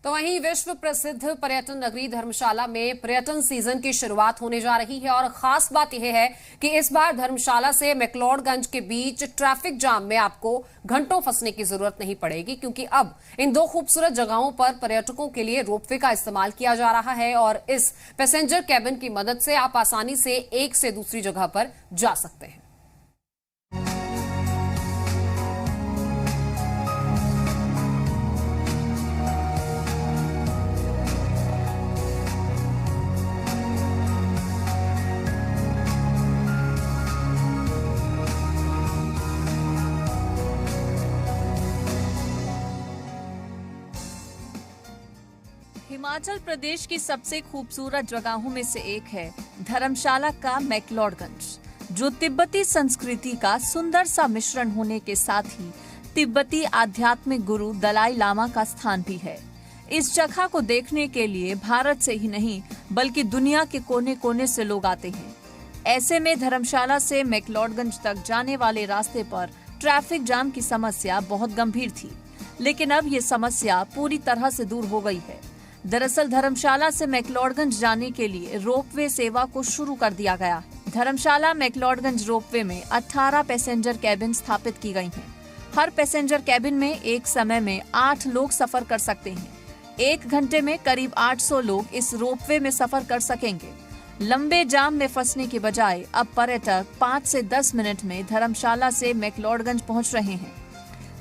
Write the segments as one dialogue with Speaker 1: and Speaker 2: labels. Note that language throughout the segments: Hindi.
Speaker 1: तो वहीं विश्व प्रसिद्ध पर्यटन नगरी धर्मशाला में पर्यटन सीजन की शुरुआत होने जा रही है और खास बात यह है कि इस बार धर्मशाला से मैक्लोडगंज के बीच ट्रैफिक जाम में आपको घंटों फंसने की जरूरत नहीं पड़ेगी, क्योंकि अब इन दो खूबसूरत जगहों पर पर्यटकों के लिए रोपवे का इस्तेमाल किया जा रहा है और इस पैसेंजर कैबिन की मदद से आप आसानी से एक से दूसरी जगह पर जा सकते हैं।
Speaker 2: हिमाचल प्रदेश की सबसे खूबसूरत जगहों में से एक है धर्मशाला का मैक्लोडगंज, जो तिब्बती संस्कृति का सुंदर सा मिश्रण होने के साथ ही तिब्बती आध्यात्मिक गुरु दलाई लामा का स्थान भी है। इस जगह को देखने के लिए भारत से ही नहीं बल्कि दुनिया के कोने कोने से लोग आते हैं। ऐसे में धर्मशाला से मैक्लोडगंज तक जाने वाले रास्ते पर ट्रैफिक जाम की समस्या बहुत गंभीर थी, लेकिन अब ये समस्या पूरी तरह से दूर हो गई है। दरअसल धर्मशाला से मैक्लोडगंज जाने के लिए रोपवे सेवा को शुरू कर दिया गया है। धर्मशाला मैक्लोडगंज रोपवे में 18 पैसेंजर कैबिन स्थापित की गई हैं। हर पैसेंजर कैबिन में एक समय में 8 लोग सफर कर सकते हैं। 1 घंटे में करीब 800 लोग इस रोपवे में सफर कर सकेंगे। लंबे जाम में फंसने के बजाय अब पर्यटक 5 से 10 मिनट में धर्मशाला से मैक्लोडगंज पहुंच रहे हैं।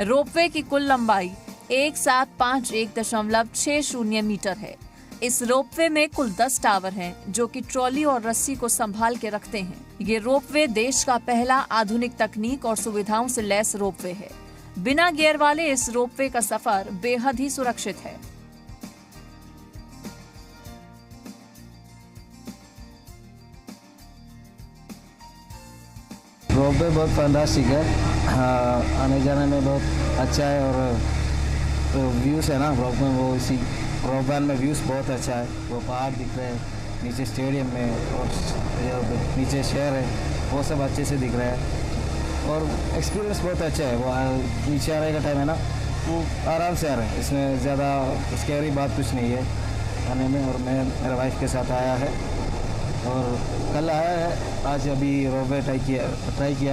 Speaker 2: रोपवे की कुल लंबाई 1751.60 मीटर है। इस रोपवे में कुल 10 टावर हैं, जो कि ट्रॉली और रस्सी को संभाल के रखते हैं। ये रोपवे देश का पहला आधुनिक तकनीक और सुविधाओं से लैस रोपवे है। बिना गियर वाले इस रोपवे का सफर बेहद ही सुरक्षित है।
Speaker 3: रोपवे बहुत फैंटास्टिक है। आने जाने में बहुत अच्छा है और व्यूज़ है ना रोप में, वो इसी रोप वैन में व्यूज़ बहुत अच्छा है। वो पहाड़ दिख रहे हैं नीचे स्टेडियम में और नीचे शहर है, वो सब अच्छे से दिख रहा है और एक्सपीरियंस बहुत अच्छा है। वो नीचे आने का टाइम है ना, वो आराम से आ रहा है, इसमें ज़्यादा स्कैरी बात कुछ नहीं है आने में। और मैं मेरे वाइफ के साथ आया है और कल आया है, आज अभी रोपवे ट्राई किया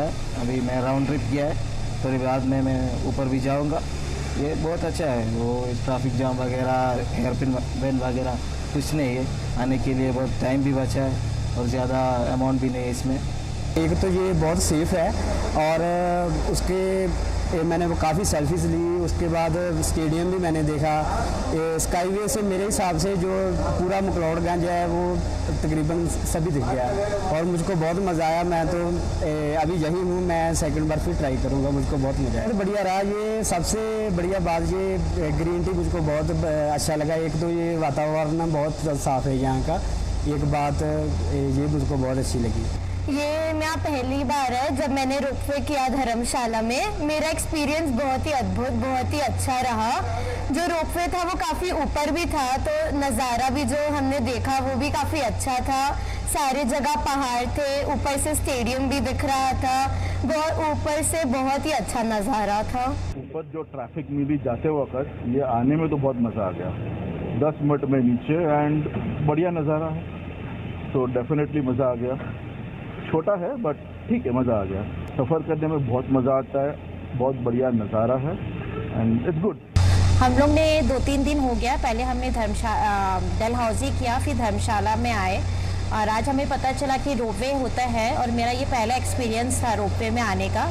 Speaker 3: है। अभी मैं राउंड ट्रिप किया है, थोड़ी बाद में मैं ऊपर भी जाऊँगा। ये बहुत अच्छा है। वो ट्रैफिक जाम वगैरह हेयरपिन बैंड वगैरह कुछ नहीं है, आने के लिए बहुत टाइम भी बचा है और ज़्यादा अमाउंट भी नहीं है इसमें।
Speaker 4: एक तो ये बहुत सेफ़ है और उसके मैंने वो काफ़ी सेल्फीज ली। उसके बाद स्टेडियम भी मैंने देखा। स्काईवे से मेरे हिसाब से जो पूरा मैक्लोडगंज है वो तकरीबन सभी दिख गया और मुझको बहुत मज़ा आया। मैं तो अभी यही हूँ, मैं सेकंड बार फिर ट्राई करूँगा। मुझको बहुत मज़ा आया, बढ़िया रहा। ये सबसे बढ़िया बात ये ग्रीन टी मुझको बहुत अच्छा लगा। एक तो ये वातावरण बहुत साफ़ है यहाँ का, एक बात ये मुझको बहुत अच्छी लगी।
Speaker 5: ये मेरा पहली बार है जब मैंने रोपवे किया धर्मशाला में। मेरा एक्सपीरियंस बहुत ही अद्भुत, बहुत ही अच्छा रहा। जो रोपवे था वो काफ़ी ऊपर भी था, तो नज़ारा भी जो हमने देखा वो भी काफ़ी अच्छा था। सारे जगह पहाड़ थे, ऊपर से स्टेडियम भी दिख रहा था, बहुत ऊपर से बहुत ही अच्छा नज़ारा था।
Speaker 6: ऊपर जो ट्रैफिक मिली जाते वक्त, ये आने में तो बहुत मज़ा आ गया। 10 मिनट में नीचे एंड बढ़िया नज़ारा है, तो डेफिनेटली मज़ा आ गया। छोटा है बट ठीक है, मज़ा आ गया। सफ़र करने में बहुत मज़ा आता है, बहुत बढ़िया नज़ारा है एंड इट्स गुड।
Speaker 5: हम लोग ने 2-3 दिन हो गया, पहले हमने डलहौजी किया, फिर धर्मशाला में आए और आज हमें पता चला कि रोपवे होता है और मेरा ये पहला एक्सपीरियंस था रोपवे में आने का।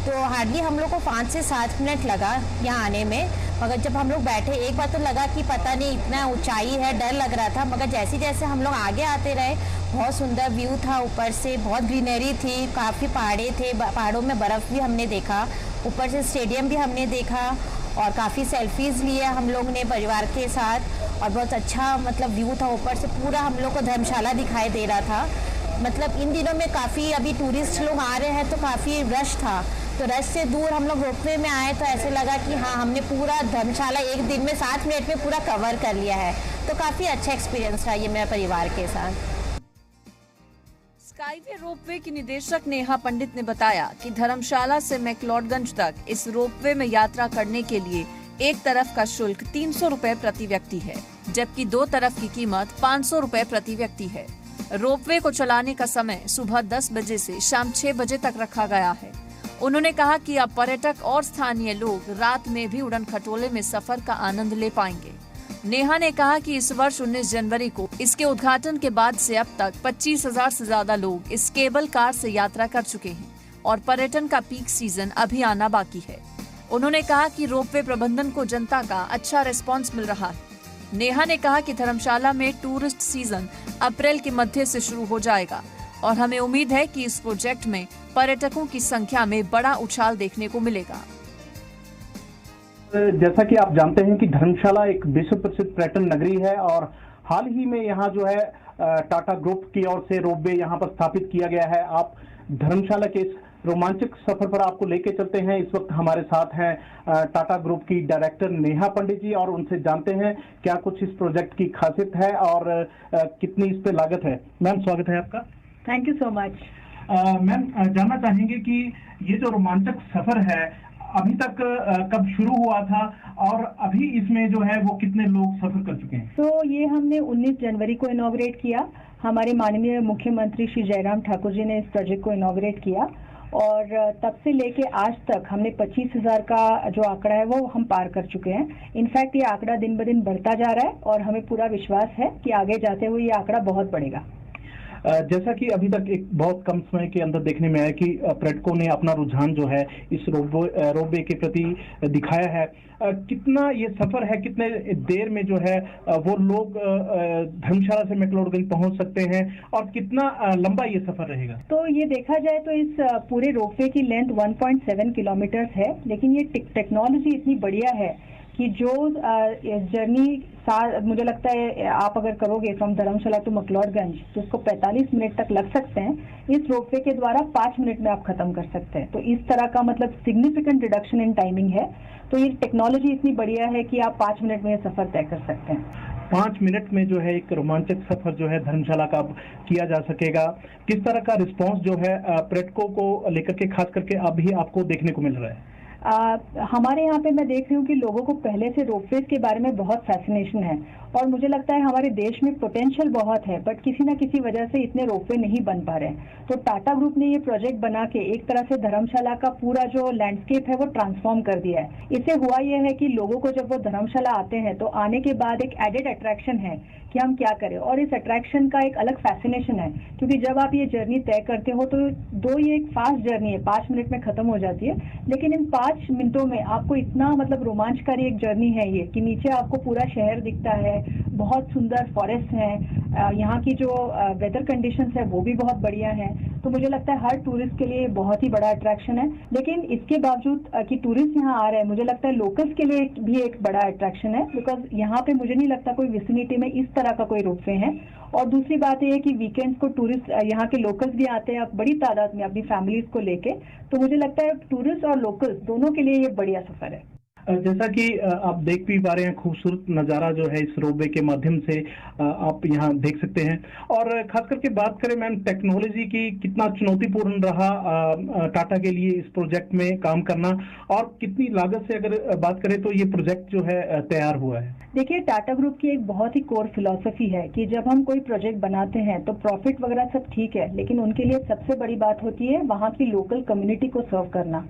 Speaker 5: तो हार्डली हम लोग को 5 से 7 मिनट लगा यहाँ आने में, मगर जब हम लोग बैठे एक बार तो लगा कि पता नहीं इतना ऊंचाई है, डर लग रहा था। मगर जैसे जैसे हम लोग आगे आते रहे, बहुत सुंदर व्यू था, ऊपर से बहुत ग्रीनरी थी, काफ़ी पहाड़े थे, पहाड़ों में बर्फ़ भी हमने देखा, ऊपर से स्टेडियम भी हमने देखा और काफ़ी सेल्फीज़ लिए हम लोग ने परिवार के साथ और बहुत अच्छा मतलब व्यू था। ऊपर से पूरा हम लोग को धर्मशाला दिखाई दे रहा था। मतलब इन दिनों में काफ़ी अभी टूरिस्ट लोग आ रहे हैं तो काफ़ी रश था, तो रश से दूर हम लोग रोपवे में आए तो ऐसे लगा कि हाँ, हमने पूरा धर्मशाला एक दिन में 7 मिनट में पूरा कवर कर लिया है। तो काफ़ी अच्छा एक्सपीरियंस रहा ये मेरे परिवार के साथ।
Speaker 2: स्काईवे रोपवे की निदेशक नेहा पंडित ने बताया कि धर्मशाला से मैक्लोडगंज तक इस रोपवे में यात्रा करने के लिए एक तरफ का शुल्क 300 रुपए प्रति व्यक्ति है, जबकि दो तरफ की कीमत 500 रुपए प्रति व्यक्ति है। रोपवे को चलाने का समय सुबह 10 बजे से शाम 6 बजे तक रखा गया है। उन्होंने कहा कि अब पर्यटक और स्थानीय लोग रात में भी उड़न खटोले में सफर का आनंद ले पाएंगे। नेहा ने कहा कि इस वर्ष 19 जनवरी को इसके उद्घाटन के बाद से अब तक 25,000 से ज्यादा लोग इस केबल कार से यात्रा कर चुके हैं और पर्यटन का पीक सीजन अभी आना बाकी है। उन्होंने कहा कि रोपवे प्रबंधन को जनता का अच्छा रिस्पांस मिल रहा है। नेहा ने कहा कि धर्मशाला में टूरिस्ट सीजन अप्रैल के मध्य से शुरू हो जाएगा और हमें उम्मीद है कि इस प्रोजेक्ट में पर्यटकों की संख्या में बड़ा उछाल देखने को मिलेगा।
Speaker 7: जैसा कि आप जानते हैं कि धर्मशाला एक विश्व प्रसिद्ध पर्यटन नगरी है और हाल ही में यहाँ जो है टाटा ग्रुप की ओर से रोपवे यहाँ पर स्थापित किया गया है। आप धर्मशाला के इस रोमांचक सफर पर आपको लेके चलते हैं। इस वक्त हमारे साथ हैं टाटा ग्रुप की डायरेक्टर नेहा पंडित जी और उनसे जानते हैं क्या कुछ इस प्रोजेक्ट की खासियत है और कितनी इस पे लागत है। मैम स्वागत है आपका।
Speaker 8: Thank you so much.
Speaker 7: Ma'am जानना चाहेंगे कि ये जो रोमांचक सफर है अभी तक कब शुरू हुआ था और अभी इसमें जो है वो कितने लोग सफर कर चुके हैं?
Speaker 8: तो ये हमने 19 जनवरी को इनॉग्रेट किया। हमारे माननीय मुख्यमंत्री श्री जयराम ठाकुर जी ने इस प्रोजेक्ट को इनॉग्रेट किया और तब से लेके आज तक हमने 25,000 का जो आंकड़ा है वो हम पार कर चुके हैं। इनफैक्ट ये आंकड़ा दिन ब दिन बढ़ता जा रहा है और हमें पूरा विश्वास है कि आगे जाते हुए ये आंकड़ा बहुत बढ़ेगा।
Speaker 7: जैसा कि अभी तक एक बहुत कम समय के अंदर देखने में आया कि पर्यटकों ने अपना रुझान जो है इस रोपवे के प्रति दिखाया है। कितना ये सफर है, कितने देर में जो है वो लोग धर्मशाला से मैक्लोडगंज पहुंच सकते हैं और कितना लंबा ये सफर रहेगा?
Speaker 8: तो ये देखा जाए तो इस पूरे रोपवे की लेंथ 1.7 किलोमीटर है, लेकिन ये टेक्नोलॉजी इतनी बढ़िया है कि जो जर्नी मुझे लगता है आप अगर करोगे फ्रॉम धर्मशाला टू मैक्लोडगंज तो उसको 45 मिनट तक लग सकते हैं, इस रोपवे के द्वारा 5 मिनट में आप खत्म कर सकते हैं। तो इस तरह का मतलब सिग्निफिकेंट रिडक्शन इन टाइमिंग है। तो ये टेक्नोलॉजी इतनी बढ़िया है कि आप 5 मिनट में ये सफर तय कर सकते हैं।
Speaker 7: 5 मिनट में जो है एक रोमांचक सफर जो है धर्मशाला का किया जा सकेगा। किस तरह का रिस्पांस जो है पर्यटकों को लेकर के खास करके अभी आपको देखने को मिल रहा है?
Speaker 8: हमारे यहाँ पे मैं देख रही हूँ कि लोगों को पहले से रोपवेज के बारे में बहुत फैसिनेशन है और मुझे लगता है हमारे देश में पोटेंशियल बहुत है, बट किसी ना किसी वजह से इतने रोपवे नहीं बन पा रहे हैं। तो टाटा ग्रुप ने ये प्रोजेक्ट बना के एक तरह से धर्मशाला का पूरा जो लैंडस्केप है वो ट्रांसफॉर्म कर दिया है। इससे हुआ यह है कि लोगों को जब वो धर्मशाला आते हैं तो आने के बाद एक एडेड अट्रैक्शन है कि हम क्या करें, और इस अट्रैक्शन का एक अलग फैसिनेशन है क्योंकि जब आप ये जर्नी तय करते हो तो ये एक फास्ट जर्नी है, 5 मिनट में खत्म हो जाती है, लेकिन इन 5 मिनटों में आपको इतना मतलब रोमांचकारी एक जर्नी है ये कि नीचे आपको पूरा शहर दिखता है, बहुत सुंदर फॉरेस्ट है, यहाँ की जो वेदर कंडीशंस है वो भी बहुत बढ़िया है। तो मुझे लगता है हर टूरिस्ट के लिए बहुत ही बड़ा अट्रैक्शन है। लेकिन इसके बावजूद कि टूरिस्ट यहाँ आ रहे हैं, मुझे लगता है लोकल्स के लिए भी एक बड़ा अट्रैक्शन है, बिकॉज यहाँ पे मुझे नहीं लगता कोई विसिनिटी में इस तरह का कोई रोपवे है। और दूसरी बात यह है कि वीकेंड्स को टूरिस्ट यहाँ के लोकल्स भी आते हैं बड़ी तादाद में अपनी फैमिलीज को लेके। तो मुझे लगता है टूरिस्ट और लोकल्स दोनों के लिए ये बढ़िया सफर है।
Speaker 7: जैसा कि आप देख भी पा रहे हैं खूबसूरत नज़ारा जो है इस रोपवे के माध्यम से आप यहाँ देख सकते हैं। और खास करके बात करें मैम टेक्नोलॉजी की, कितना चुनौतीपूर्ण रहा टाटा के लिए इस प्रोजेक्ट में काम करना और कितनी लागत से अगर बात करें तो ये प्रोजेक्ट जो है तैयार हुआ है?
Speaker 8: देखिए, टाटा ग्रुप की एक बहुत ही कोर फिलॉसफी है कि जब हम कोई प्रोजेक्ट बनाते हैं तो प्रॉफिट वगैरह सब ठीक है, लेकिन उनके लिए सबसे बड़ी बात होती है वहाँ की लोकल कम्युनिटी को सर्व करना।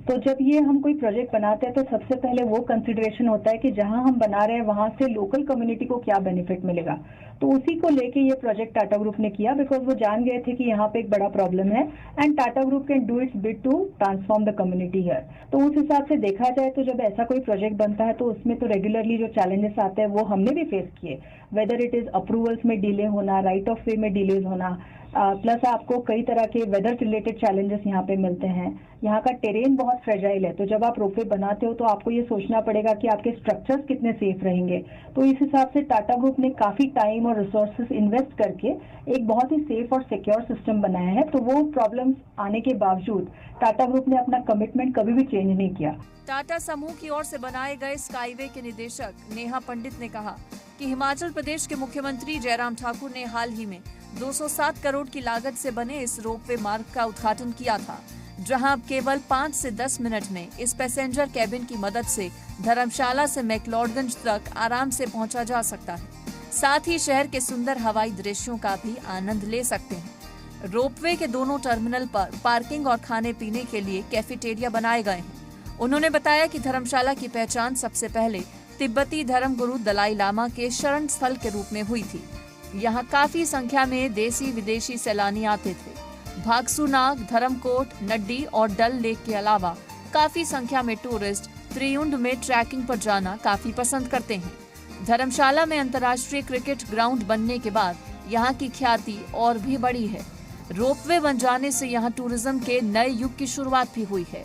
Speaker 8: तो जब ये हम कोई प्रोजेक्ट बनाते हैं तो सबसे पहले वो कंसिडरेशन होता है कि जहां हम बना रहे हैं वहां से लोकल कम्युनिटी को क्या बेनिफिट मिलेगा। तो उसी को लेके ये प्रोजेक्ट टाटा ग्रुप ने किया, बिकॉज वो जान गए थे कि यहाँ पे एक बड़ा प्रॉब्लम है and Tata group can do its bit to transform the community here. तो उस हिसाब से देखा जाए तो जब ऐसा कोई प्रोजेक्ट बनता है तो उसमें तो रेगुलरली जो चैलेंजेस आते हैं वो हमने भी फेस किए, वेदर इट इज अप्रूवल्स में डिले होना, राइट ऑफ वे में डिलेज होना, प्लस आपको कई तरह के वेदर रिलेटेड चैलेंजेस यहाँ पे मिलते हैं। यहाँ का टेरेन बहुत फ्रेजाइल है, तो जब आप रोपवे बनाते हो तो आपको ये सोचना पड़ेगा कि आपके स्ट्रक्चर्स कितने सेफ रहेंगे। तो इस हिसाब से टाटा ग्रुप ने काफी टाइम और रिसोर्सेज इन्वेस्ट करके एक बहुत ही सेफ और सिक्योर सिस्टम बनाया है। तो वो प्रॉब्लम्स आने के बावजूद टाटा ग्रुप ने अपना कमिटमेंट कभी भी चेंज नहीं किया।
Speaker 2: टाटा समूह की ओर से बनाए गए स्काईवे के निदेशक नेहा पंडित ने कहा कि हिमाचल प्रदेश के मुख्यमंत्री जयराम ठाकुर ने हाल ही में 207 करोड़ की लागत से बने इस रोपवे मार्ग का उद्घाटन किया था, जहां अब केवल 5 से 10 मिनट में इस पैसेंजर कैबिन की मदद से धर्मशाला से मैक्लोडगंज तक आराम से पहुंचा जा सकता है। साथ ही शहर के सुंदर हवाई दृश्यों का भी आनंद ले सकते हैं। रोपवे के दोनों टर्मिनल पर पार्किंग और खाने पीने के लिए कैफेटेरिया बनाए गए हैं। उन्होंने बताया कि धर्मशाला की पहचान सबसे पहले तिब्बती धर्मगुरु दलाई लामा के शरण स्थल के रूप में हुई थी। यहाँ काफी संख्या में देसी विदेशी सैलानी आते थे। भागसूनाग, धर्मकोट, नड्डी और डल लेक के अलावा काफी संख्या में टूरिस्ट त्रियुंड में ट्रैकिंग पर जाना काफी पसंद करते हैं। धर्मशाला में अंतर्राष्ट्रीय क्रिकेट ग्राउंड बनने के बाद यहाँ की ख्याति और भी बढ़ी है। रोपवे बन जाने से यहाँ टूरिज्म के नए युग की शुरुआत भी हुई है।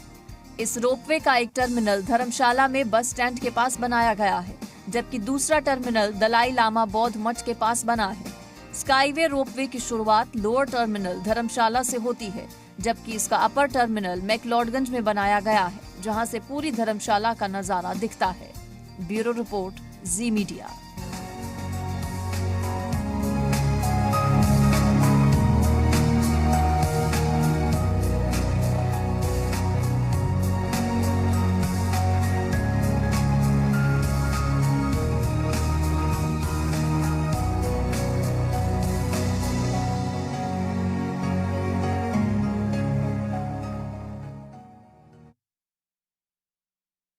Speaker 2: इस रोपवे का एक टर्मिनल धर्मशाला में बस स्टैंड के पास बनाया गया है, जबकि दूसरा टर्मिनल दलाई लामा बौद्ध मठ के पास बना है। स्काईवे रोपवे की शुरुआत लोअर टर्मिनल धर्मशाला से होती है, जबकि इसका अपर टर्मिनल मैक्लोडगंज में बनाया गया है, जहां से पूरी धर्मशाला का नजारा दिखता है। ब्यूरो रिपोर्ट, जी मीडिया।